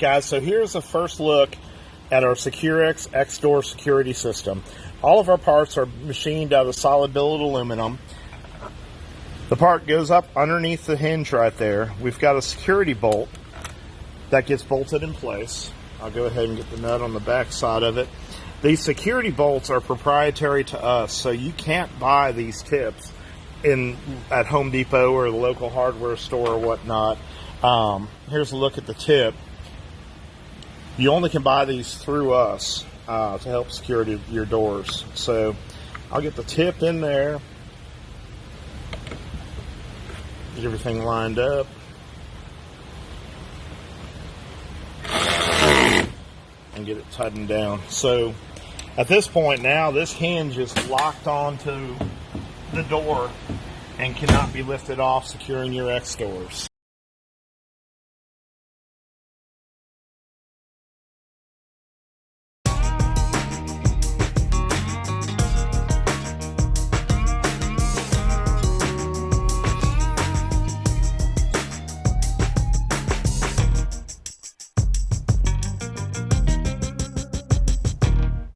guys, so here's a first look at our SecureX X-Door security system. All of our parts are machined out of solid billet aluminum. The part goes up underneath the hinge right there. We've got a security bolt that gets bolted in place. I'll go ahead and get the nut on the back side of it. These security bolts are proprietary to us, so you can't buy these tips at Home Depot or the local hardware store or whatnot. Here's a look at the tip. You only can buy these through us to help secure your doors. So I'll get the tip in there, get everything lined up. And get it tightened down. So at this point now, this hinge is locked onto the door and cannot be lifted off, securing your X-Doors.